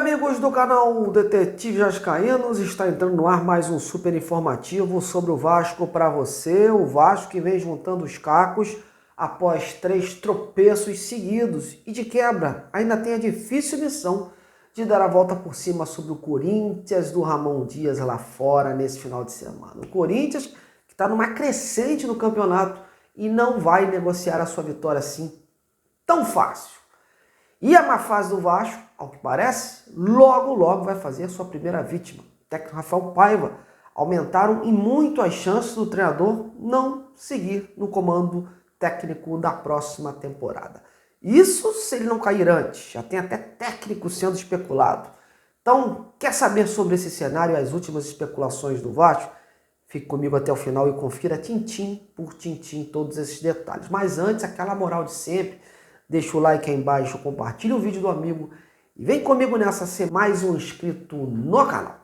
amigos do canal Detetive Vascaínos, está entrando no ar mais um super informativo sobre o Vasco para você. O Vasco que vem juntando os cacos após 3 tropeços seguidos e de quebra ainda tem a difícil missão de dar a volta por cima sobre o Corinthians do Ramon Dias lá fora nesse final de semana. O Corinthians que está numa crescente no campeonato e não vai negociar a sua vitória assim tão fácil. E a má fase do Vasco, ao que parece, logo vai fazer a sua primeira vítima. O técnico Rafael Paiva aumentaram e muito as chances do treinador não seguir no comando técnico da próxima temporada. Isso se ele não cair antes, já tem até técnico sendo especulado. Então, quer saber sobre esse cenário e as últimas especulações do Vasco? Fique comigo até o final e confira tintim por tintim todos esses detalhes. Mas antes, aquela moral de sempre. Deixa o like aí embaixo, compartilha o vídeo do amigo e vem comigo nessa ser mais um inscrito no canal.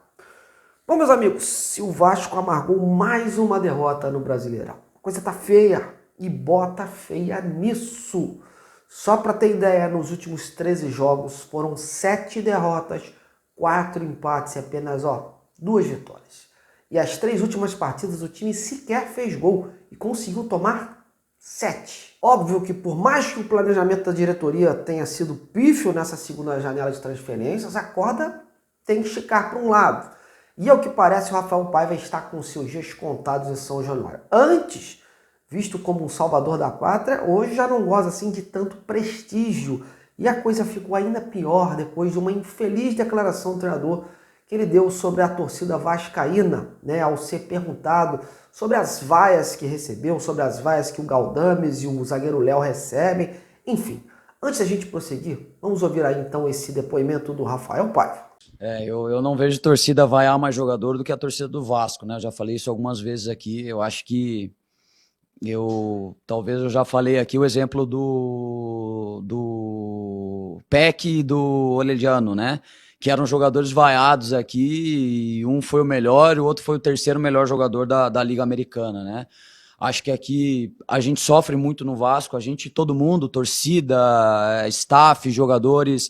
Bom, meus amigos, se o Vasco amargou mais uma derrota no Brasileirão, a coisa tá feia e bota feia nisso. Só para ter ideia, nos últimos 13 jogos foram 7 derrotas, 4 empates e apenas 2 vitórias. E as 3 últimas partidas o time sequer fez gol e conseguiu tomar 7. Óbvio que por mais que o planejamento da diretoria tenha sido pífio nessa segunda janela de transferências, a corda tem que esticar para um lado. E ao que parece o Rafael Paiva está com seus dias contados em São Januário. Antes, visto como um salvador da pátria, hoje já não goza assim de tanto prestígio. E a coisa ficou ainda pior depois de uma infeliz declaração do treinador que ele deu sobre a torcida vascaína, ao ser perguntado sobre as vaias que recebeu, sobre as vaias que o Galdames e o zagueiro Léo recebem, enfim. Antes da gente prosseguir, vamos ouvir aí então esse depoimento do Rafael Paiva. Eu não vejo torcida vaiar mais jogador do que a torcida do Vasco, né? Eu já falei isso algumas vezes aqui, eu acho que talvez eu já falei aqui o exemplo do Peck e do Orelhano, né? Que eram jogadores vaiados aqui, e um foi o melhor e o outro foi o terceiro melhor jogador da Liga Americana, né? Acho que aqui a gente sofre muito no Vasco, todo mundo, torcida, staff, jogadores,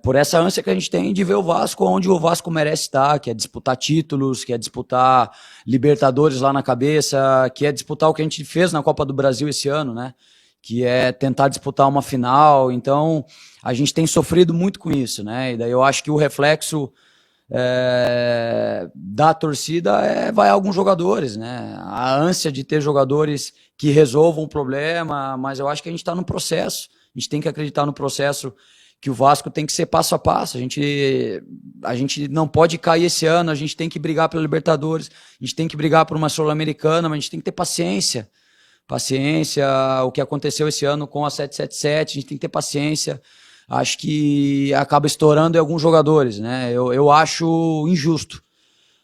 por essa ânsia que a gente tem de ver o Vasco onde o Vasco merece estar, que é disputar títulos, que é disputar Libertadores lá na cabeça, que é disputar o que a gente fez na Copa do Brasil esse ano, né? Que é tentar disputar uma final. Então a gente tem sofrido muito com isso, né? E daí eu acho que o reflexo da torcida vai a alguns jogadores, né? A ânsia de ter jogadores que resolvam o problema, mas eu acho que a gente está no processo, a gente tem que acreditar no processo, que o Vasco tem que ser passo a passo, a gente não pode cair esse ano, a gente tem que brigar pela Libertadores, a gente tem que brigar por uma Sul-Americana, mas a gente tem que ter paciência, o que aconteceu esse ano com a 777, a gente tem que ter paciência. Acho que acaba estourando em alguns jogadores, né? Eu acho injusto.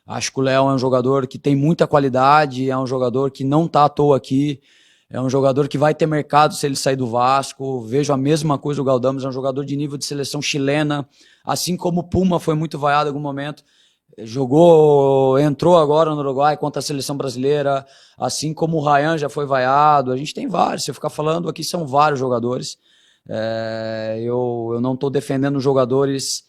Acho que o Léo é um jogador que tem muita qualidade, é um jogador que não está à toa aqui, é um jogador que vai ter mercado se ele sair do Vasco. Vejo a mesma coisa do Galdames, é um jogador de nível de seleção chilena, assim como o Puma foi muito vaiado em algum momento. Entrou agora no Uruguai contra a seleção brasileira, assim como o Ryan já foi vaiado. A gente tem vários, se eu ficar falando aqui, são vários jogadores. Eu não estou defendendo jogadores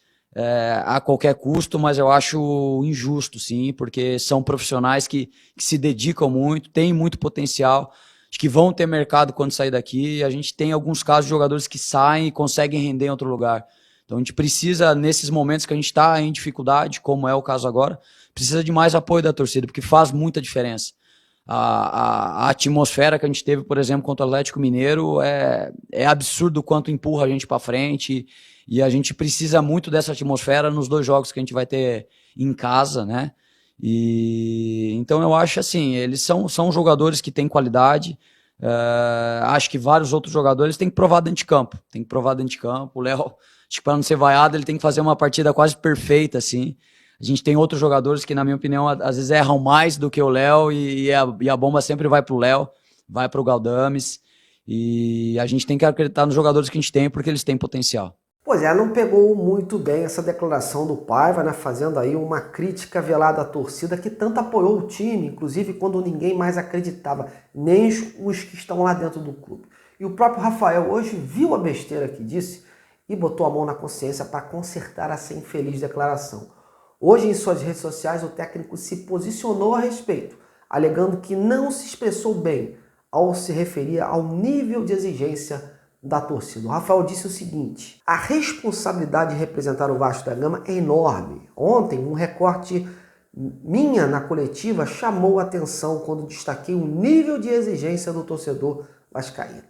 a qualquer custo, mas eu acho injusto, sim, porque são profissionais que se dedicam muito, têm muito potencial, acho que vão ter mercado quando sair daqui. A gente tem alguns casos de jogadores que saem e conseguem render em outro lugar. Então a gente precisa, nesses momentos que a gente está em dificuldade, como é o caso agora, precisa de mais apoio da torcida, porque faz muita diferença. A atmosfera que a gente teve, por exemplo, contra o Atlético Mineiro é absurdo o quanto empurra a gente para frente, e a gente precisa muito dessa atmosfera nos 2 jogos que a gente vai ter em casa, né? E então eu acho assim, eles são jogadores que têm qualidade. Acho que vários outros jogadores têm que provar dentro de campo. O Léo, acho que para não ser vaiado, ele tem que fazer uma partida quase perfeita, assim. A gente tem outros jogadores que, na minha opinião, às vezes erram mais do que o Léo, e a bomba sempre vai pro Léo, vai pro Galdames, e a gente tem que acreditar nos jogadores que a gente tem, porque eles têm potencial. Pois é, não pegou muito bem essa declaração do Paiva, né, fazendo aí uma crítica velada à torcida que tanto apoiou o time, inclusive quando ninguém mais acreditava, nem os que estão lá dentro do clube. E o próprio Rafael hoje viu a besteira que disse e botou a mão na consciência para consertar essa infeliz declaração. Hoje, em suas redes sociais, o técnico se posicionou a respeito, alegando que não se expressou bem ao se referir ao nível de exigência da torcida. O Rafael disse o seguinte: a responsabilidade de representar o Vasco da Gama é enorme. Ontem, um recorte minha na coletiva chamou a atenção quando destaquei o nível de exigência do torcedor vascaíno.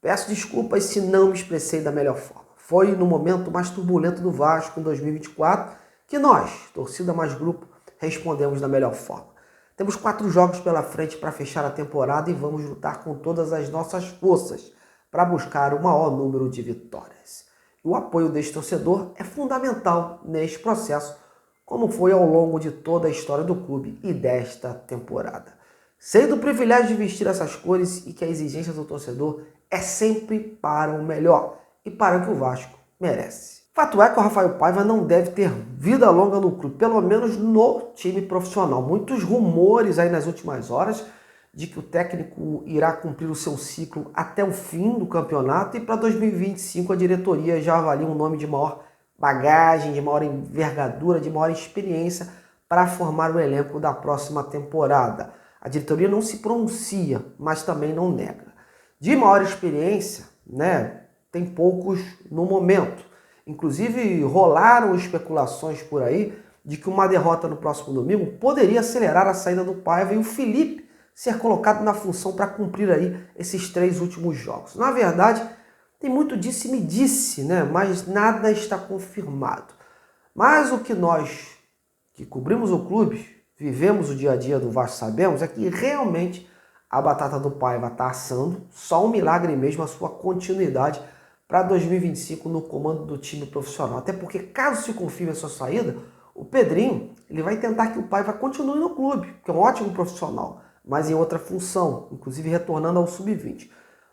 Peço desculpas se não me expressei da melhor forma. Foi no momento mais turbulento do Vasco em 2024 que nós, torcida mais grupo, respondemos da melhor forma. Temos 4 jogos pela frente para fechar a temporada e vamos lutar com todas as nossas forças para buscar o maior número de vitórias. E o apoio deste torcedor é fundamental neste processo, como foi ao longo de toda a história do clube e desta temporada. Sei do privilégio de vestir essas cores e que a exigência do torcedor é sempre para o melhor e para o que o Vasco merece. Fato é que o Rafael Paiva não deve ter vida longa no clube, pelo menos no time profissional. Muitos rumores aí nas últimas horas de que o técnico irá cumprir o seu ciclo até o fim do campeonato e para 2025 a diretoria já avalia um nome de maior bagagem, de maior envergadura, de maior experiência para formar o elenco da próxima temporada. A diretoria não se pronuncia, mas também não nega. De maior experiência, né, tem poucos no momento. Inclusive, rolaram especulações por aí de que uma derrota no próximo domingo poderia acelerar a saída do Paiva e o Felipe ser colocado na função para cumprir aí esses 3 últimos jogos. Na verdade, tem muito disse e me disse, né? Mas nada está confirmado. Mas o que nós, que cobrimos o clube, vivemos o dia a dia do Vasco, sabemos é que realmente a batata do Paiva está assando. Só um milagre mesmo a sua continuidade para 2025 no comando do time profissional. Até porque, caso se confirme a sua saída, o Pedrinho ele vai tentar que o Paiva continue no clube, que é um ótimo profissional, mas em outra função, inclusive retornando ao sub-20.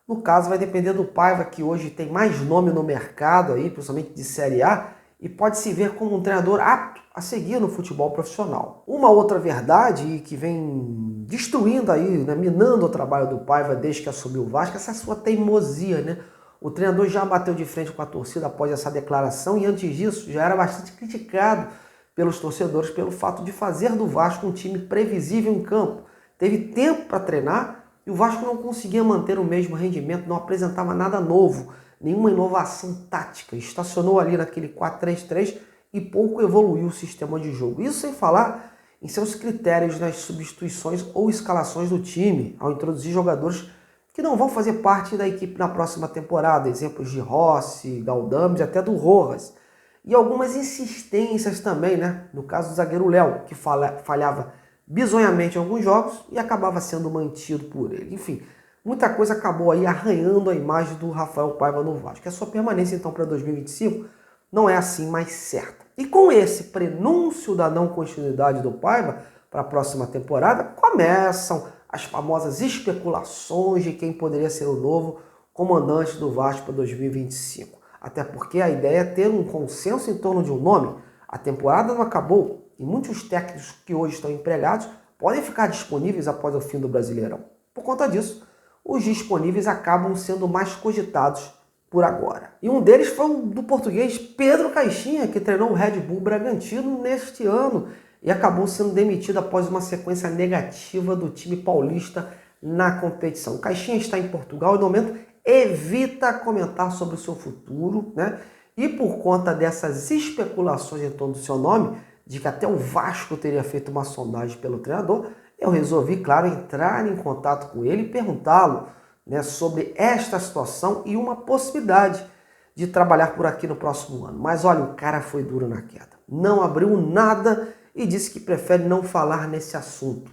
No caso, vai depender do Paiva, que hoje tem mais nome no mercado, aí, principalmente de Série A, e pode se ver como um treinador apto a seguir no futebol profissional. Uma outra verdade que vem destruindo aí, né, minando o trabalho do Paiva desde que assumiu o Vasco, essa sua teimosia, né? O treinador já bateu de frente com a torcida após essa declaração e antes disso já era bastante criticado pelos torcedores pelo fato de fazer do Vasco um time previsível em campo. Teve tempo para treinar e o Vasco não conseguia manter o mesmo rendimento, não apresentava nada novo, nenhuma inovação tática. Estacionou ali naquele 4-3-3 e pouco evoluiu o sistema de jogo. Isso sem falar em seus critérios nas substituições ou escalações do time, ao introduzir jogadores que não vão fazer parte da equipe na próxima temporada. Exemplos de Rossi, Galdames e até do Rojas. E algumas insistências também, né? No caso do zagueiro Léo, que falhava bizonhamente em alguns jogos e acabava sendo mantido por ele. Enfim, muita coisa acabou aí arranhando a imagem do Rafael Paiva no Vasco. A sua permanência então para 2025 não é assim mais certa. E com esse prenúncio da não continuidade do Paiva para a próxima temporada, começam as famosas especulações de quem poderia ser o novo comandante do Vasco para 2025. Até porque a ideia é ter um consenso em torno de um nome. A temporada não acabou e muitos técnicos que hoje estão empregados podem ficar disponíveis após o fim do Brasileirão. Por conta disso, os disponíveis acabam sendo mais cogitados por agora. E um deles foi o do português Pedro Caixinha, que treinou o Red Bull Bragantino neste ano e acabou sendo demitido após uma sequência negativa do time paulista na competição. O Caixinha está em Portugal e no momento evita comentar sobre o seu futuro, né? E por conta dessas especulações em torno do seu nome, de que até o Vasco teria feito uma sondagem pelo treinador, eu resolvi, claro, entrar em contato com ele e perguntá-lo, né, sobre esta situação e uma possibilidade de trabalhar por aqui no próximo ano. Mas olha, o cara foi duro na queda. Não abriu nada e disse que prefere não falar nesse assunto.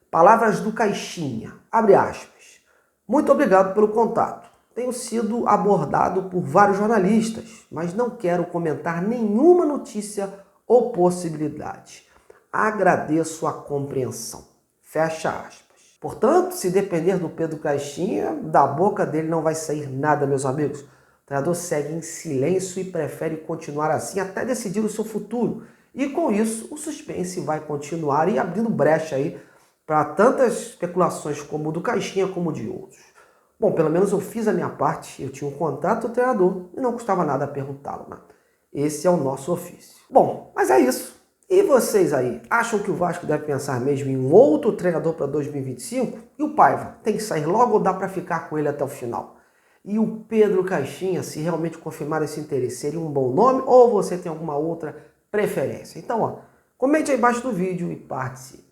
Palavras do Caixinha, abre aspas. Muito obrigado pelo contato. Tenho sido abordado por vários jornalistas, mas não quero comentar nenhuma notícia ou possibilidade. Agradeço a compreensão. Fecha aspas. Portanto, se depender do Pedro Caixinha, da boca dele não vai sair nada, meus amigos. O treinador segue em silêncio e prefere continuar assim até decidir o seu futuro. E com isso, o suspense vai continuar e abrindo brecha aí para tantas especulações como o do Caixinha como de outros. Bom, pelo menos eu fiz a minha parte, eu tinha um contato do treinador e não custava nada perguntá-lo, né? Esse é o nosso ofício. Bom, mas é isso. E vocês aí, acham que o Vasco deve pensar mesmo em um outro treinador para 2025? E o Paiva, tem que sair logo ou dá para ficar com ele até o final? E o Pedro Caixinha, se realmente confirmar esse interesse, seria um bom nome ou você tem alguma outra preferência? Então, ó, comente aí embaixo do vídeo e participe.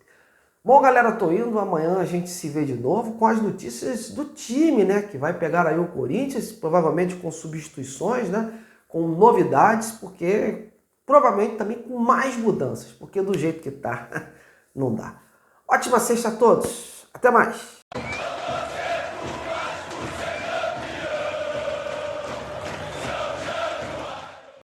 Bom, galera, tô indo. Amanhã a gente se vê de novo com as notícias do time, né? Que vai pegar aí o Corinthians, provavelmente com substituições, né? Com novidades, porque provavelmente também com mais mudanças, porque do jeito que tá, não dá. Ótima sexta a todos. Até mais.